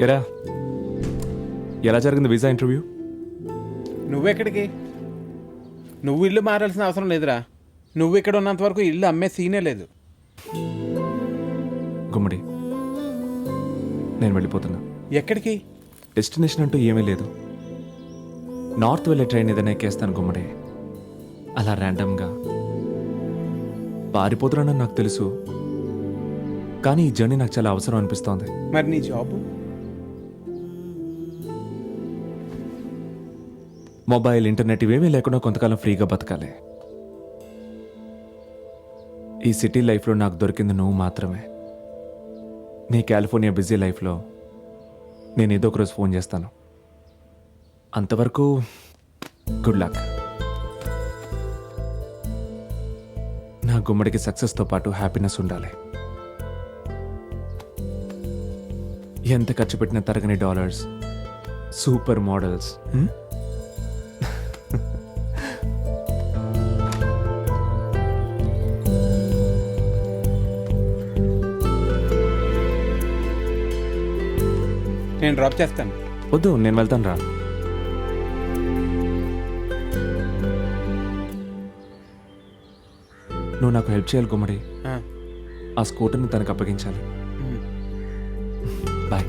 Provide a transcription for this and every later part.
ఎరా ఎలా జరిగింది వీసా ఇంటర్వ్యూ? నువ్వెక్కడికి? నువ్వు ఇల్లు మారాల్సిన అవసరం లేదురా. నువ్వు ఇక్కడ ఉన్నంత వరకు ఇల్లు అమ్మే సీనే లేదు. గుమ్మడి, నేను వెళ్ళిపోతున్నా. ఎక్కడికి? డెస్టినేషన్ అంటూ ఏమీ లేదు. నార్త్ వెళ్ళే ట్రైన్ ఏదైనా ఎక్కేస్తాను గుమ్మడి. అలా ర్యాండమ్గా పారిపోతున్నానని నాకు తెలుసు, కానీ ఈ జర్నీ నాకు చాలా అవసరం అనిపిస్తోంది. మరి నీ జాబు? మొబైల్, ఇంటర్నెట్ ఇవేమీ లేకుండా కొంతకాలం ఫ్రీగా బతకాలి. ఈ సిటీ లైఫ్లో నాకు దొరికింది నువ్వు మాత్రమే. నీ కాలిఫోర్నియా బిజీ లైఫ్లో నేను ఏదో ఒక రోజు ఫోన్ చేస్తాను. అంతవరకు గుడ్ లక్. నా గుమ్మడికి సక్సెస్తో పాటు హ్యాపీనెస్ ఉండాలి. ఎంత ఖర్చు పెట్టినా తరగని డాలర్స్, సూపర్ మోడల్స్. నేను డ్రాప్ చేస్తాను. వద్దు, నేను వెళ్తాను రా. నువ్వు నాకు హెల్ప్ చేయాలి గుమ్మడి. ఆ స్కూటర్ని తనకు అప్పగించాలి. బాయ్.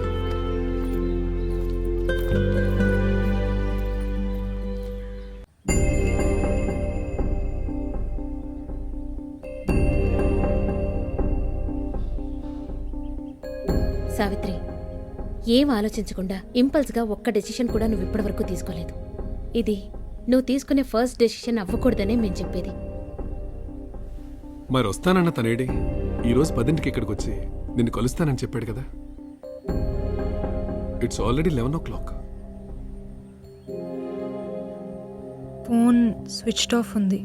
సావిత్రి, ఏం ఆలోచించకుండా ఇంపల్స్గా ఒక్క డెసిషన్ కూడా నువ్వు ఇప్పటివరకు తీసుకోలేదు. ఇది నువ్వు తీసుకునే ఫస్ట్ డెసిషన్ అవ్వకూడదనే మేము చెప్పేది. మరి వస్తానన్న తనేడి ఈరోజు 10ంటికి ఇక్కడికి వచ్చి నిన్ను కలుస్తానని చెప్పాడు కదా. It's already 11 o'clock. Phone switched off ఉంది.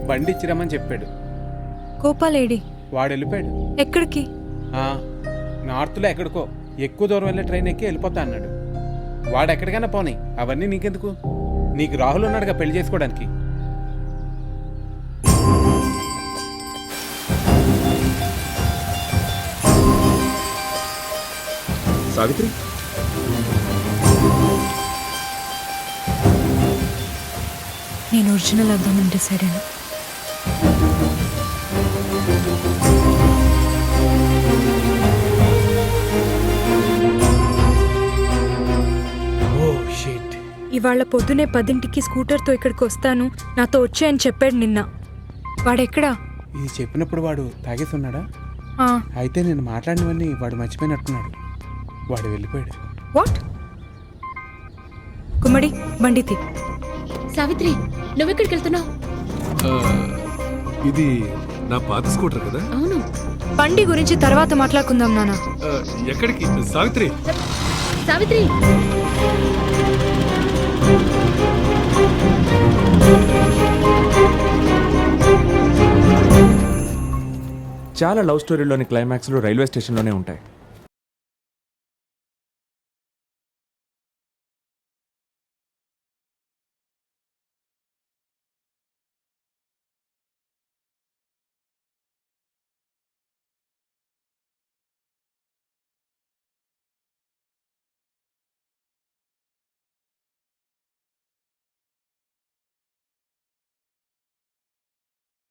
బండి ఇచ్చిరమ్మని చెప్పాడు. గోపాలేడి? వాడు వెళ్ళిపోయాడు. ఎక్కడికి? నార్త్లో ఎక్కడికో ఎక్కువ దూరం వెళ్ళే ట్రైన్ ఎక్కి వెళ్ళిపోతా అన్నాడు. వాడు ఎక్కడికైనా పోనీ, అవన్నీ నీకెందుకు? నీకు రాహుల్ ఉన్నాడుగా పెళ్లి చేసుకోవడానికి. సావిత్రి, నేను ఒరిజినల్ అవుదామని డిసైడ్ అయినా. ఇవాళ పొద్దునే 10ంటికి స్కూటర్తో ఇక్కడికి వస్తాను, నాతో వచ్చాయని చెప్పాడు నిన్న. వాడెక్కడా? ఇది చెప్పినప్పుడు వాడు తాగేసి ఉన్నాడా? ఆ, అయితే నేను మాట్లాడినవన్నీ వాడు మర్చిపోయినట్టున్నాడు. వాడు వెళ్ళిపోయాడు. వాట్? గుమ్మడి, బండి తీ. సావిత్రి, నువ్వెక్కడికి వెళ్తున్నావు? ఇది నా పాత స్కూటర్ కదా. అవును. బండి గురించి తర్వాత మాట్లాడుకుందాం నాన్న. ఎక్కడికి సావిత్రి? సావిత్రి, చాలా లవ్ స్టోరీలోని క్లైమాక్స్లు రైల్వే స్టేషన్లోనే ఉంటాయి.